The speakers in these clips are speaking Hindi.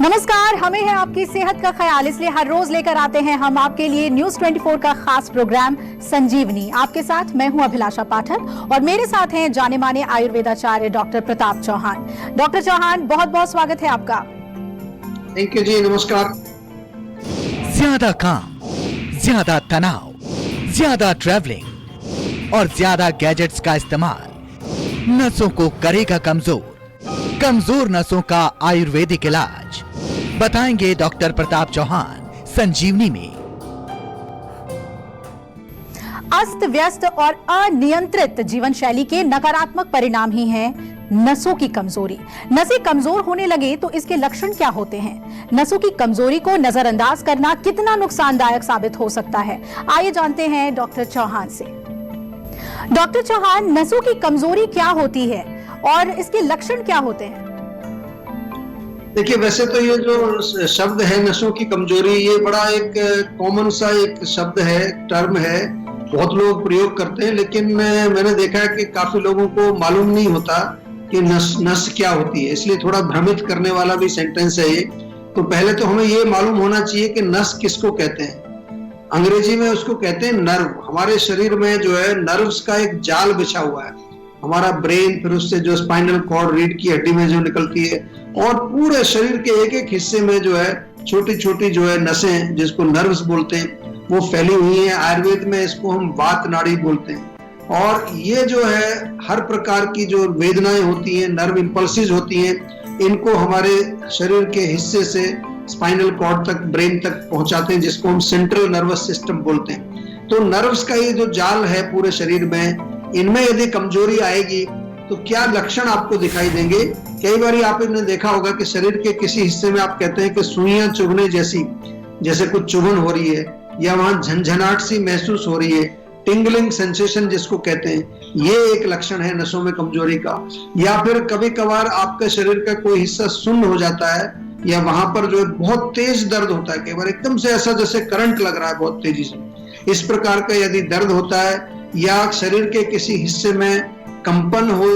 नमस्कार, हमें है आपकी सेहत का ख्याल, इसलिए हर रोज लेकर आते हैं हम आपके लिए न्यूज 24 का खास प्रोग्राम संजीवनी। आपके साथ मैं हूं अभिलाषा पाठक और मेरे साथ हैं जाने माने आयुर्वेदाचार्य डॉक्टर प्रताप चौहान। डॉक्टर चौहान, बहुत बहुत स्वागत है आपका। थैंक यू जी, नमस्कार। ज्यादा काम, ज्यादा तनाव, ज्यादा ट्रैवलिंग और ज्यादा गैजेट्स का इस्तेमाल नसों को करेगा कमजोर। कमजोर नसों का आयुर्वेदिक इलाज बताएंगे डॉक्टर प्रताप चौहान संजीवनी में। अस्त व्यस्त और अनियंत्रित जीवन शैली के नकारात्मक परिणाम ही हैं नसों की कमजोरी। नसें कमजोर होने लगे तो इसके लक्षण क्या होते हैं? नसों की कमजोरी को नजरअंदाज करना कितना नुकसानदायक साबित हो सकता है? आइए जानते हैं डॉक्टर चौहान से। डॉक्टर चौहान, नसों की कमजोरी क्या होती है और इसके लक्षण क्या होते हैं? देखिए, वैसे तो ये जो शब्द है नसों की कमजोरी, ये बड़ा एक कॉमन सा एक शब्द है, टर्म है, बहुत लोग प्रयोग करते हैं, लेकिन मैंने देखा है कि काफी लोगों को मालूम नहीं होता कि नस क्या होती है, इसलिए थोड़ा भ्रमित करने वाला भी सेंटेंस है ये। तो पहले तो हमें ये मालूम होना चाहिए कि नस किसको कहते हैं। अंग्रेजी में उसको कहते हैं नर्व। हमारे शरीर में जो है नर्व्स का एक जाल बिछा हुआ है। हमारा ब्रेन, फिर उससे जो स्पाइनल कॉर्ड, रीढ़ की हड्डी में जो निकलती है, और पूरे शरीर के एक एक हिस्से में जो है छोटी छोटी जो है नसें, जिसको नर्व्स बोलते हैं, वो फैली हुई हैं। आयुर्वेद में इसको हम वात नाड़ी बोलते हैं। और ये जो है हर प्रकार की जो वेदनाएं होती हैं, नर्व इंपल्सेस होती हैं, इनको हमारे शरीर के हिस्से से स्पाइनल कॉर्ड तक, ब्रेन तक पहुंचाते हैं, जिसको हम सेंट्रल नर्वस सिस्टम बोलते हैं। तो नर्व्स का ये जो जाल है पूरे शरीर में, इनमें यदि कमजोरी आएगी तो क्या लक्षण आपको दिखाई देंगे? कई बार आपने देखा होगा कि शरीर के किसी हिस्से में आप कहते हैं कि सुइयां चुभने जैसी, जैसे कुछ चुभन हो रही है, या वहां झंझनाहट सी महसूस हो रही है, टिंगलिंग सेंसेशन जिसको कहते हैं, ये एक लक्षण है नसों में कमजोरी का। या फिर कभी कभार आपके शरीर का कोई हिस्सा सुन्न हो जाता है, या वहां पर जो है बहुत तेज दर्द होता है, कई बार एकदम से ऐसा जैसे करंट लग रहा है बहुत तेजी से, इस प्रकार का यदि दर्द होता है, या शरीर के किसी हिस्से में कंपन हो,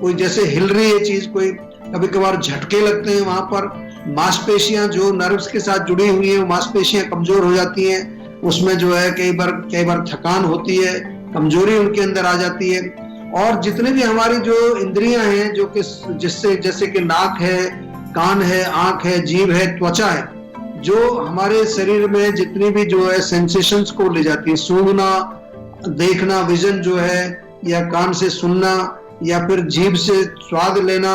कोई जैसे हिल रही है चीज, कोई कभी कभार झटके लगते हैं, वहां पर मांसपेशियां जो नर्व्स के साथ जुड़ी हुई हैं, वो मांसपेशियां कमजोर हो जाती हैं, उसमें जो है कई बार थकान होती है, कमजोरी उनके अंदर आ जाती है। और जितने भी हमारी जो इंद्रियां हैं, जो कि जिससे जैसे कि नाक है, कान है, आंख है, जीभ है, त्वचा है, जो हमारे शरीर में जितनी भी जो है सेंसेशंस को ले जाती है, सूंघना, देखना, विजन जो है, या कान से सुनना, या फिर जीभ से स्वाद लेना,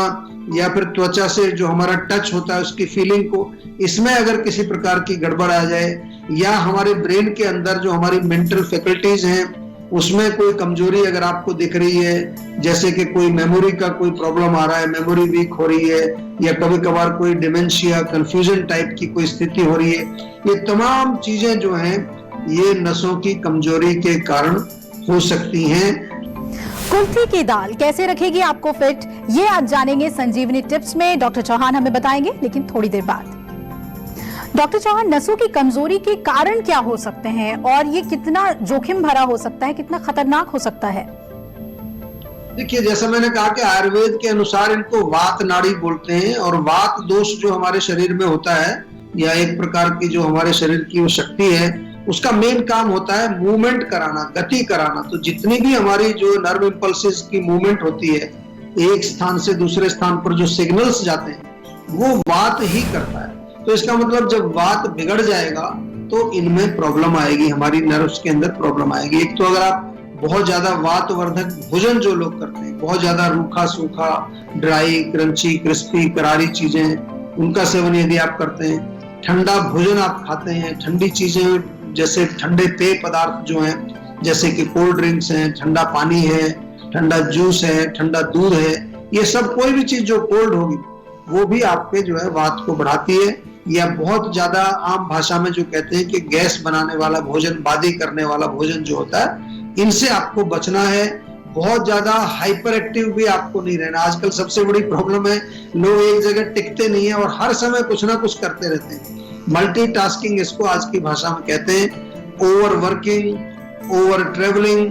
या फिर त्वचा से जो हमारा टच होता है उसकी फीलिंग को, इसमें अगर किसी प्रकार की गड़बड़ आ जाए, या हमारे ब्रेन के अंदर जो हमारी मेंटल फैकल्टीज हैं उसमें कोई कमजोरी अगर आपको दिख रही है, जैसे कि कोई मेमोरी का कोई प्रॉब्लम आ रहा है, मेमोरी वीक हो रही है, या कभी कभार कोई डिमेंशिया, कंफ्यूजन टाइप की कोई स्थिति हो रही है, ये तमाम चीजें जो हैं ये नसों की कमजोरी के कारण हो सकती हैं। कुल्थी की दाल कैसे रखेगी आपको फिट, ये आज जानेंगे संजीवनी टिप्स में। डॉक्टर चौहान हमें बताएंगे, लेकिन थोड़ी देर बाद। डॉक्टर चौहान, नसों की कमजोरी के कारण क्या हो सकते हैं और ये कितना जोखिम भरा हो सकता है, कितना खतरनाक हो सकता है? देखिए, जैसा मैंने कहा कि आयुर्वेद के अनुसार इनको वात नाड़ी बोलते हैं, और वात दोष जो हमारे शरीर में होता है, या एक प्रकार की जो हमारे शरीर की वो शक्ति है, उसका मेन काम होता है मूवमेंट कराना, गति कराना। तो जितनी भी हमारी जो नर्व इंपल्सेस की मूवमेंट होती है, एक स्थान से दूसरे स्थान पर जो सिग्नल्स जाते हैं, वो वात ही करता है। तो इसका मतलब जब वात बिगड़ जाएगा तो इनमें प्रॉब्लम आएगी, हमारी नर्व्स के अंदर प्रॉब्लम आएगी। एक तो अगर आप बहुत ज्यादा वातवर्धक भोजन जो लोग करते हैं, बहुत ज्यादा रूखा सूखा, ड्राई, क्रंची, क्रिस्पी, करारी चीजें, उनका सेवन यदि आप करते हैं, ठंडा भोजन आप खाते हैं, ठंडी चीजें जैसे ठंडे पेय पदार्थ जो हैं, जैसे कि कोल्ड ड्रिंक्स हैं, ठंडा पानी है, ठंडा जूस है, ठंडा दूध है, ये सब कोई भी चीज जो कोल्ड होगी वो भी आपके जो है वात को बढ़ाती है। या बहुत ज्यादा आम भाषा में जो कहते हैं कि गैस बनाने वाला भोजन, बादी करने वाला भोजन जो होता है, इनसे आपको बचना है। बहुत ज्यादा हाइपर एक्टिव भी आपको नहीं रहना। आजकल सबसे बड़ी प्रॉब्लम है, लोग एक जगह टिकते नहीं है और हर समय कुछ ना कुछ करते रहते हैं। मल्टीटास्किंग इसको आज की भाषा में कहते हैं। ओवर वर्किंग, ओवर ट्रेवलिंग,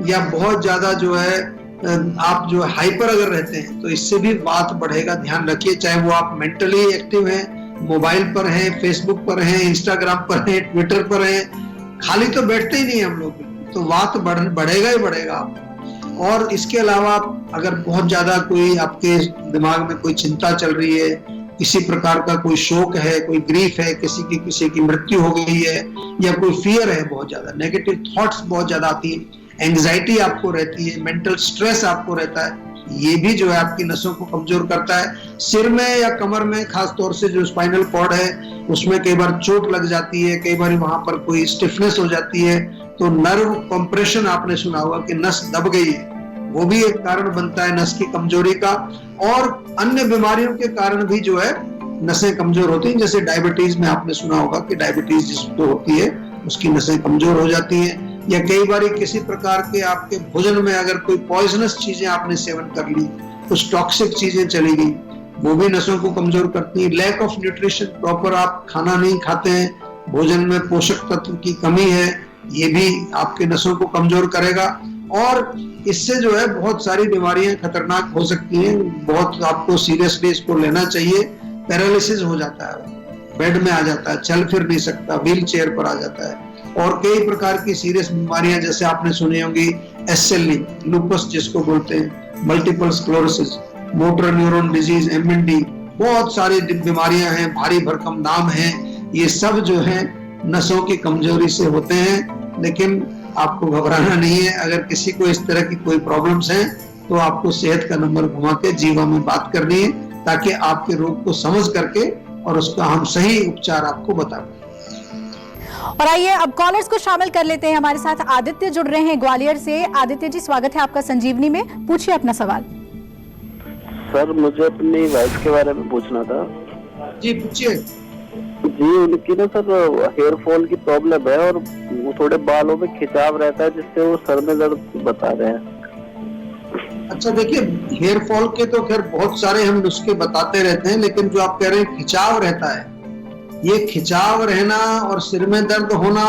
या बहुत ज्यादा जो है आप जो हाइपर अगर रहते हैं तो इससे भी वात बढ़ेगा। ध्यान रखिए, चाहे वो आप मेंटली एक्टिव हैं मोबाइल पर हैं, फेसबुक पर हैं, इंस्टाग्राम पर हैं, ट्विटर पर हैं, खाली तो बैठते ही नहीं हम लोग, तो बात बढ़ेगा ही बढ़ेगा। और इसके अलावा अगर बहुत ज्यादा कोई आपके दिमाग में कोई चिंता चल रही है, किसी प्रकार का कोई शोक है, कोई ग्रीफ है, किसी की मृत्यु हो गई है, या कोई फियर है, बहुत ज्यादा नेगेटिव थॉट्स बहुत ज्यादा आती है, एंग्जाइटी आपको रहती है, मेंटल स्ट्रेस आपको रहता है, ये भी जो है आपकी नसों को कमजोर करता है। सिर में या कमर में खास तौर से जो स्पाइनल कॉर्ड है उसमें कई बार चोट लग जाती है, कई बार वहां पर कोई स्टिफनेस हो जाती है, तो नर्व कंप्रेशन आपने सुना होगा कि नस दब गई है, वो भी एक कारण बनता है नस की कमजोरी का। और अन्य बीमारियों के कारण भी जो है नसें कमजोर होती हैं, जैसे डायबिटीज में आपने सुना होगा कि डायबिटीज जिसको होती है उसकी नसें कमजोर हो जाती हैं, या कई बार किसी प्रकार के आपके भोजन में अगर कोई पॉइजनस चीजें आपने सेवन कर ली, कुछ टॉक्सिक चीजें चली गई, वो भी नसों को कमजोर करती है। लैक ऑफ न्यूट्रिशन, प्रॉपर आप खाना नहीं खाते हैं, भोजन में पोषक तत्व की कमी है, ये भी आपके नसों को कमजोर करेगा। और इससे जो है बहुत सारी बीमारियां खतरनाक हो सकती हैं, बहुत आपको सीरियसली इसको लेना चाहिए। पैरालिसिस हो जाता है, बेड में आ जाता है, चल फिर नहीं सकता, व्हील चेयर पर आ जाता है, और कई प्रकार की सीरियस बीमारियां जैसे आपने सुनी होंगी SLE, लूपस जिसको बोलते हैं, multiple sclerosis, motor neuron disease, MND, बहुत सारी बीमारियां हैं, भारी भरकम नाम हैं, ये सब जो है नसों की कमजोरी से होते हैं। लेकिन आपको घबराना नहीं है, अगर किसी को इस तरह की कोई प्रॉब्लम्स हैं तो आपको सेहत का नंबर घुमा के जीवा में बात करनी है, ताकि आपके रोग को समझ करके और उसका हम सही उपचार आपको बता दें। और आइए अब कॉलर्स को शामिल कर लेते हैं। हमारे साथ आदित्य जुड़ रहे हैं ग्वालियर से। आदित्य जी, स्वागत है आपका संजीवनी में, पूछिए अपना सवाल। सर, मुझे अपनी वाइफ के बारे में पूछना था। जी पूछिए। जी, उनकी ना सर हेयर फॉल की प्रॉब्लम है, और वो थोड़े बालों में खिंचाव रहता है, जिससे वो सर में दर्द बता रहे हैं। अच्छा देखिए, हेयर फॉल के तो खैर बहुत सारे हम नुस्खे बताते रहते हैं, लेकिन जो आप कह रहे हैं खिंचाव रहता है, ये खिंचाव रहना और सिर में दर्द होना,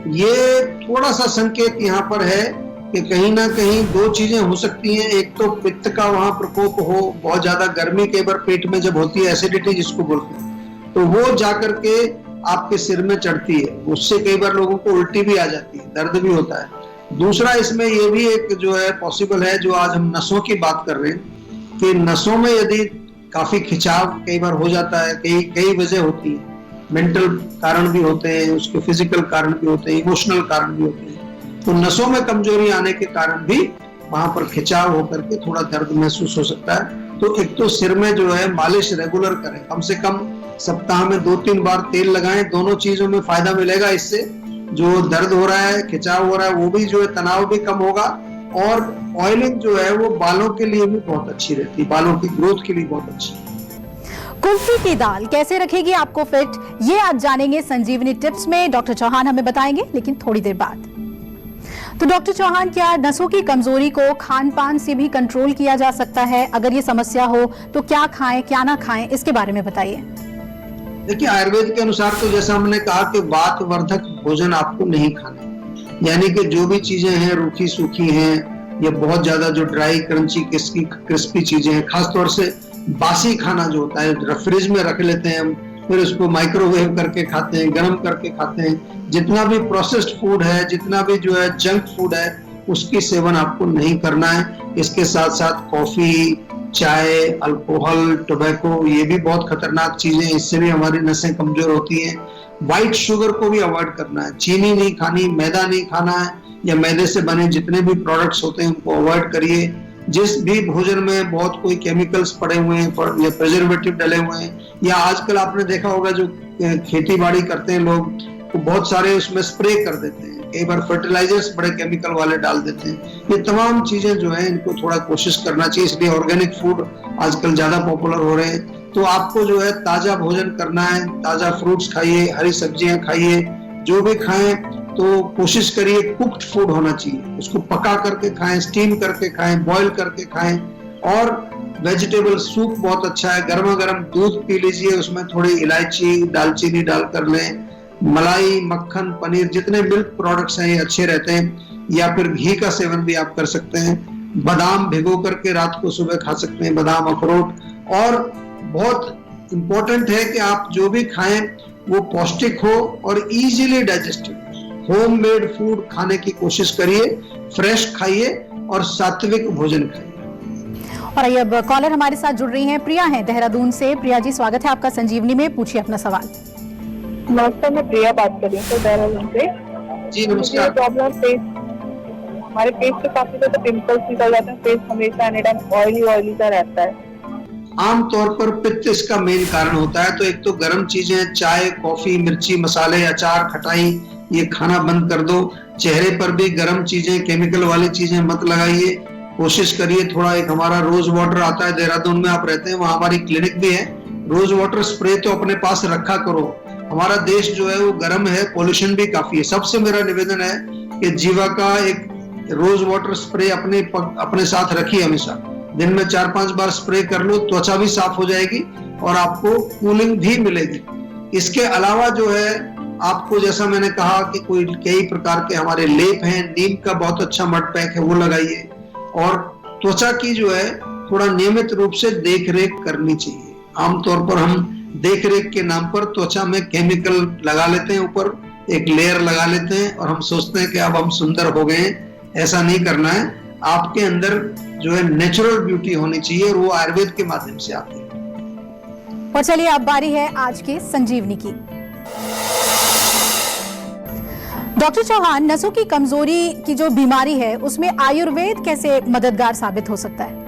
ये थोड़ा सा संकेत यहाँ पर है कि कहीं ना कहीं दो चीजें हो सकती हैं। एक तो पित्त का वहां प्रकोप हो, बहुत ज्यादा गर्मी कई बार पेट में जब होती है, एसिडिटी जिसको बोलते हैं, तो वो जाकर के आपके सिर में चढ़ती है, उससे कई बार लोगों को उल्टी भी आ जाती है, दर्द भी होता है। दूसरा इसमें ये भी एक जो है पॉसिबल है, जो आज हम नसों की बात कर रहे हैं, कि नसों में यदि काफी खिंचाव कई बार हो जाता है, कई वजह होती है, मेंटल कारण भी होते हैं, उसके फिजिकल कारण भी होते हैं, इमोशनल कारण भी होते हैं, तो नसों में कमजोरी आने के कारण भी वहां पर खिंचाव होकर के थोड़ा दर्द महसूस हो सकता है। तो एक तो सिर में जो है मालिश रेगुलर करें, कम से कम सप्ताह में 2-3 बार तेल लगाएं, दोनों चीजों में फायदा मिलेगा। इससे जो दर्द हो रहा है, खिंचाव हो रहा है, वो भी जो है तनाव भी कम होगा, और ऑयलिंग जो है वो बालों के लिए भी बहुत अच्छी रहती है, बालों की ग्रोथ के लिए बहुत अच्छी। कुल्फी की दाल कैसे रखेगी आपको फिट, ये आज जानेंगे संजीवनी टिप्स में। डॉक्टर चौहान हमें बताएंगे, लेकिन थोड़ी देर बाद। तो डॉक्टर चौहान, क्या नसों की कमजोरी को खान पान से भी कंट्रोल किया जा सकता है? अगर ये समस्या हो तो क्या खाएं क्या ना खाएं, इसके बारे में बताइए। देखिए, आयुर्वेद के अनुसार तो जैसा हमने कहा कि वात वर्धक भोजन आपको नहीं खाना, यानी कि जो भी चीजें हैं रूखी सूखी हैं, या बहुत ज्यादा जो ड्राई क्रंची क्रिस्पी चीजें हैं, खासतौर से बासी खाना जो होता है फ्रिज में रख लेते हैं हम, फिर उसको माइक्रोवेव करके खाते हैं, गर्म करके खाते हैं, जितना भी प्रोसेस्ड फूड है, जितना भी जो है जंक फूड है, उसकी सेवन आपको नहीं करना है। इसके साथ साथ कॉफी, चाय, अल्कोहल, टोबैको, ये भी बहुत खतरनाक चीजें, इससे भी हमारी नसें कमजोर होती हैं। व्हाइट शुगर को भी अवॉइड करना है, चीनी नहीं खानी, मैदा नहीं खाना है, या मैदे से बने जितने भी प्रोडक्ट्स होते हैं उनको अवॉइड करिए। जिस भी भोजन में बहुत कोई केमिकल्स पड़े हुए हैं या प्रिजर्वेटिव डले हुए हैं, या आजकल आपने देखा होगा जो खेती बाड़ी करते हैं लोग, तो बहुत सारे उसमें स्प्रे कर देते हैं, कई बार फर्टिलाइजर्स बड़े केमिकल वाले डाल देते हैं। ये तमाम चीजें जो है इनको थोड़ा कोशिश करना चाहिए, इसलिए ऑर्गेनिक फूड आजकल ज्यादा पॉपुलर हो रहे हैं। तो आपको जो है ताजा भोजन करना है, ताजा फ्रूट्स खाइए, हरी सब्जियां खाइए, जो भी खाएं तो कोशिश करिए कुक्ड फूड होना चाहिए, उसको पका करके खाएं, स्टीम करके खाएं, बॉईल करके खाएं। और वेजिटेबल सूप बहुत अच्छा है, गर्मा गर्म दूध पी लीजिए, उसमें थोड़ी इलायची, दालचीनी डाल कर लें। मलाई, मक्खन, पनीर, जितने मिल्क प्रोडक्ट्स हैं ये अच्छे रहते हैं, या फिर घी का सेवन भी आप कर सकते हैं। बादाम भिगो करके रात को सुबह खा सकते हैं, बादाम, अखरोट। और बहुत इम्पोर्टेंट है कि आप जो भी खाएं वो पौष्टिक हो और इजीली डाइजेस्टेड। होममेड फूड खाने की कोशिश करिए, फ्रेश खाइए और सात्विक भोजन खाइए। और आइए अब कॉलर हमारे साथ जुड़ रही हैं, प्रिया हैं देहरादून से। प्रिया जी, स्वागत है आपका संजीवनी में, पूछिए अपना सवाल। नमस्कार, मैं प्रिया बात कर रही हूँ देहरादून से। जी नमस्कार। प्रॉब्लम फेस, हमारे फेस पे काफी ज्यादा पिंपल्स निकल जाते हैं, फेस हमेशा एनी टाइम ऑयली सा रहता है। आमतौर पर पित्त इसका मेन कारण होता है। तो एक तो गर्म चीजें, चाय, कॉफी, मिर्ची, मसाले, अचार, खटाई, ये खाना बंद कर दो। चेहरे पर भी गर्म चीजें, केमिकल वाली चीजें मत लगाइए। कोशिश करिए थोड़ा, एक हमारा रोज वाटर आता है, देहरादून में आप रहते हैं, वहां हमारी क्लिनिक भी है। रोज वाटर स्प्रे तो अपने पास रखा करो। हमारा देश जो है वो गर्म है, पॉल्यूशन भी काफी है। सबसे मेरा निवेदन है कि जीवा का एक रोज वाटर स्प्रे अपने साथ रखिए हमेशा। दिन में 4-5 बार स्प्रे कर लो, त्वचा भी साफ हो जाएगी और आपको कूलिंग भी मिलेगी। इसके अलावा जो है आपको, जैसा मैंने कहा कि कई प्रकार के हमारे लेप हैं, नीम का बहुत अच्छा मड पैक है, वो लगाइए। और त्वचा की जो है थोड़ा नियमित रूप से देख रेख करनी चाहिए। आमतौर पर हम देख रेख के नाम पर त्वचा में केमिकल लगा लेते हैं, ऊपर एक लेयर लगा लेते हैं और हम सोचते हैं कि अब हम सुंदर हो गए। ऐसा नहीं करना है। आपके अंदर जो है नेचुरल ब्यूटी होनी चाहिए और वो आयुर्वेद के माध्यम से आती है। और चलिए अब बारी है आज की संजीवनी की। डॉक्टर चौहान, नसों की कमजोरी की जो बीमारी है उसमें आयुर्वेद कैसे मददगार साबित हो सकता है?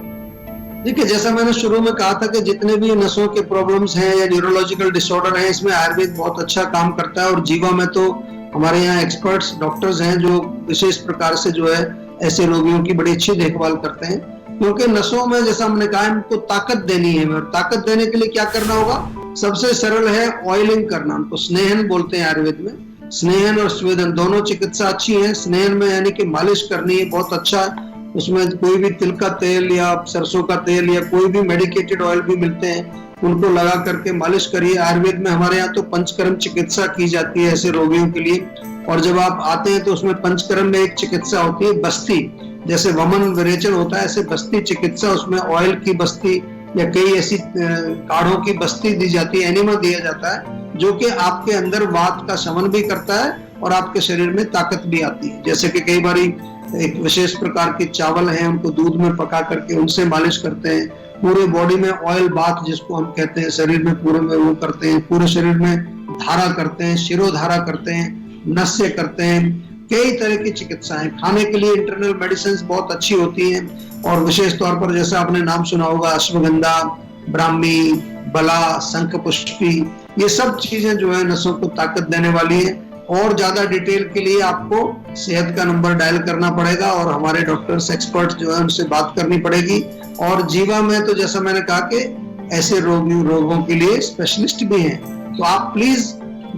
देखिए, जैसा मैंने शुरू में कहा था कि जितने भी नसों के प्रॉब्लम्स हैं या न्यूरोलॉजिकल डिसऑर्डर हैं, इसमें आयुर्वेद बहुत अच्छा काम करता है। और जीवा में तो हमारे यहाँ एक्सपर्ट्स डॉक्टर्स हैं जो विशेष प्रकार से जो है ऐसे रोगियों की बड़ी अच्छी देखभाल करते हैं। क्योंकि नसों में, जैसा हमने कहा, इनको ताकत देनी है और ताकत देने के लिए क्या करना होगा? सबसे सरल है ऑयलिंग करना। उनको स्नेहन बोलते हैं आयुर्वेद में। स्नेहन और स्वेदन दोनों चिकित्सा अच्छी है। स्नेहन में यानी कि मालिश करनी है, बहुत अच्छा। उसमें कोई भी तिल का तेल या सरसों का तेल या कोई भी मेडिकेटेड ऑयल भी मिलते हैं, उनको लगा करके मालिश करिए। आयुर्वेद में हमारे यहाँ तो पंचकर्म चिकित्सा की जाती है ऐसे रोगियों के लिए। और जब आप आते हैं तो उसमें पंचकर्म में एक चिकित्सा होती है बस्ती, जैसे वमन विरेचन होता है ऐसे बस्ती चिकित्सा। उसमें ऑयल की बस्ती या कई ऐसी काढ़ों की बस्ती दी जाती है, एनिमा दिया जाता है, जो कि आपके अंदर वात का शमन भी करता है और आपके शरीर में ताकत भी आती है। जैसे कि कई बारी एक विशेष प्रकार के चावल हैं, उनको दूध में पका करके उनसे मालिश करते हैं। पूरे बॉडी में ऑयल बाथ जिसको हम कहते हैं, शरीर में पूरे में वो करते हैं। पूरे शरीर में धारा करते हैं, शिरोधारा करते हैं, नस्य करते हैं। कई तरह की चिकित्साएं। खाने के लिए इंटरनल मेडिसिन बहुत अच्छी होती हैं। और विशेष तौर पर जैसा आपने नाम सुना होगा, अश्वगंधा, ब्राह्मी, बला, शंख पुष्पी, ये सब चीजें जो है नसों को ताकत देने वाली है। और ज्यादा डिटेल के लिए आपको सेहत का नंबर डायल करना पड़ेगा और हमारे डॉक्टर्स एक्सपर्ट जो है उनसे बात करनी पड़ेगी। और जीवा में तो जैसा मैंने कहा कि ऐसे रोगों के लिए स्पेशलिस्ट भी हैं। तो आप प्लीज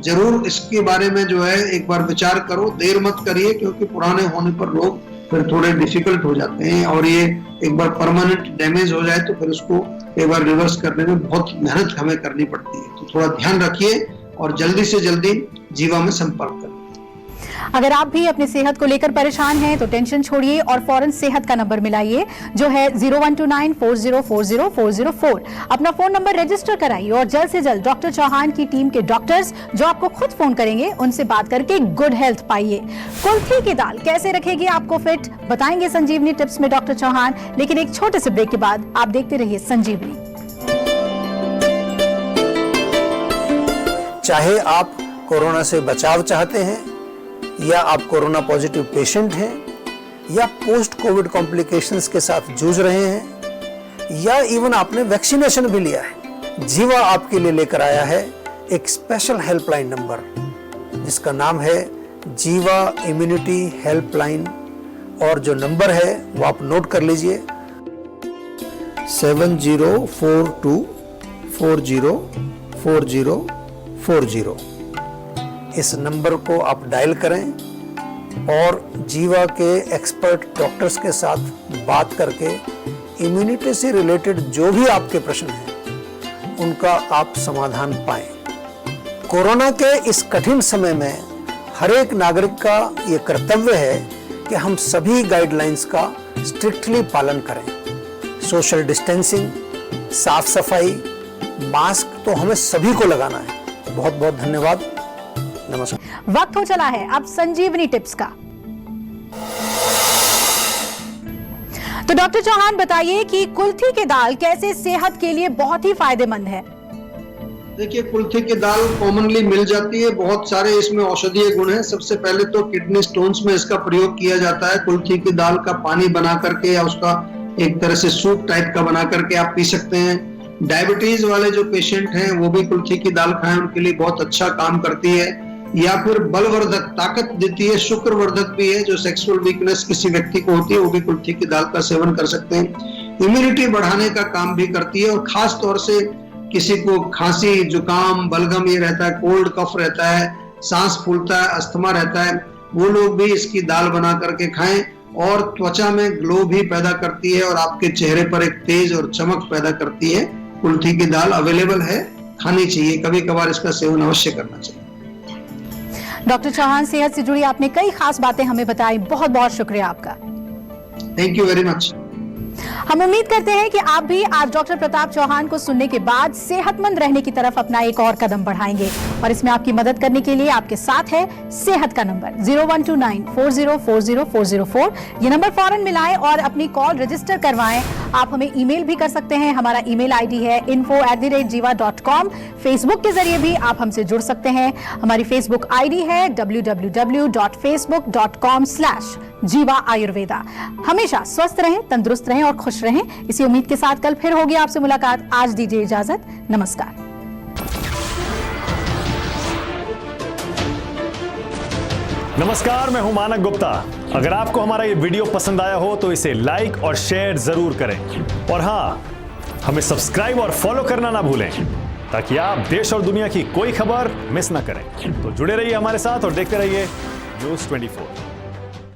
जरूर इसके बारे में जो है एक बार विचार करो, देर मत करिए, क्योंकि पुराने होने पर रोग फिर थोड़े डिफिकल्ट हो जाते हैं और ये एक बार परमानेंट डैमेज हो जाए तो फिर उसको एक बार रिवर्स करने में बहुत मेहनत हमें करनी पड़ती है। तो थोड़ा ध्यान रखिए और जल्दी से जल्दी जीवा में संपर्क करें। अगर आप भी अपनी सेहत को लेकर परेशान हैं तो टेंशन छोड़िए और फौरन सेहत का नंबर मिलाइए, जो है 0129404004। अपना फोन नंबर रजिस्टर कराइए और जल्द से जल्द डॉक्टर चौहान की टीम के डॉक्टर्स जो आपको खुद फोन करेंगे, उनसे बात करके गुड हेल्थ पाइए। कुल्थी की दाल कैसे रखेगी आपको फिट, बताएंगे संजीवनी टिप्स में डॉक्टर चौहान। लेकिन एक छोटे से ब्रेक के बाद आप देखते रहिए संजीवनी। चाहे आप कोरोना से बचाव चाहते हैं या आप कोरोना पॉजिटिव पेशेंट हैं या पोस्ट कोविड कॉम्प्लिकेशंस के साथ जूझ रहे हैं या इवन आपने वैक्सीनेशन भी लिया है, जीवा आपके लिए लेकर आया है एक स्पेशल हेल्पलाइन नंबर जिसका नाम है जीवा इम्यूनिटी हेल्पलाइन। और जो नंबर है वो आप नोट कर लीजिए, 7042404040। इस नंबर को आप डायल करें और जीवा के एक्सपर्ट डॉक्टर्स के साथ बात करके इम्यूनिटी से रिलेटेड जो भी आपके प्रश्न हैं उनका आप समाधान पाएं। कोरोना के इस कठिन समय में हर एक नागरिक का ये कर्तव्य है कि हम सभी गाइडलाइंस का स्ट्रिक्टली पालन करें। सोशल डिस्टेंसिंग, साफ सफाई, मास्क तो हमें सभी को लगाना है। बहुत बहुत धन्यवाद। नमस्कार। वक्त हो चला है अब संजीवनी टिप्स का। तो डॉक्टर चौहान बताइए कि कुल्थी की दाल कैसे सेहत के लिए बहुत ही फायदेमंद है। देखिए, कुल्थी की दाल कॉमनली मिल जाती है, बहुत सारे इसमें औषधीय गुण हैं। सबसे पहले तो किडनी स्टोन्स में इसका प्रयोग किया जाता है। कुल्थी की दाल का पानी बना करके या उसका एक तरह से सूप टाइप का बना करके आप पी सकते हैं। डायबिटीज वाले जो पेशेंट हैं वो भी कुल्थी की दाल खाएं, उनके लिए बहुत अच्छा काम करती है। या फिर बलवर्धक, ताकत देती है, शुक्रवर्धक भी है। जो सेक्सुअल वीकनेस किसी व्यक्ति को होती है वो भी कुल्थी की दाल का सेवन कर सकते हैं। इम्यूनिटी बढ़ाने का काम भी करती है, और खास तौर से किसी को खांसी, जुकाम, बलगम ये रहता है, कोल्ड कफ रहता है, सांस फूलता है, अस्थमा रहता है, वो लोग भी इसकी दाल बना करके खाएं। और त्वचा में ग्लो भी पैदा करती है और आपके चेहरे पर एक तेज और चमक पैदा करती है। कुल्थी की दाल अवेलेबल है, खानी चाहिए, कभी कभार इसका सेवन अवश्य करना चाहिए। डॉक्टर चौहान, सेहत से जुड़ी आपने कई खास बातें हमें बताई, बहुत बहुत शुक्रिया आपका। Thank you very much. हम उम्मीद करते हैं कि आप भी आज डॉक्टर प्रताप चौहान को सुनने के बाद सेहतमंद रहने की तरफ अपना एक और कदम बढ़ाएंगे। और इसमें आपकी मदद करने के लिए आपके साथ है सेहत का नंबर 0129404004। ये नंबर फौरन मिलाएं और अपनी कॉल रजिस्टर करवाएं। आप हमें ईमेल भी कर सकते हैं, हमारा ईमेल आईडी है info@jiva.com। फेसबुक के जरिए भी आप हमसे जुड़ सकते हैं। हमारी फेसबुक आईडी है www.facebook.com/jiva ayurveda। हमेशा स्वस्थ रहें, तंदुरुस्त रहें और खुश रहें। इसी उम्मीद के साथ कल फिर होगी आपसे मुलाकात। आज दीजिए इजाजत, नमस्कार। नमस्कार, मैं हूं मानक गुप्ता। अगर आपको हमारा ये वीडियो पसंद आया हो तो इसे लाइक और शेयर जरूर करें। और हाँ, हमें सब्सक्राइब और फॉलो करना ना भूलें, ताकि आप देश और दुनिया की कोई खबर मिस ना करें। तो जुड़े रहिए हमारे साथ और देखते रहिए News 24।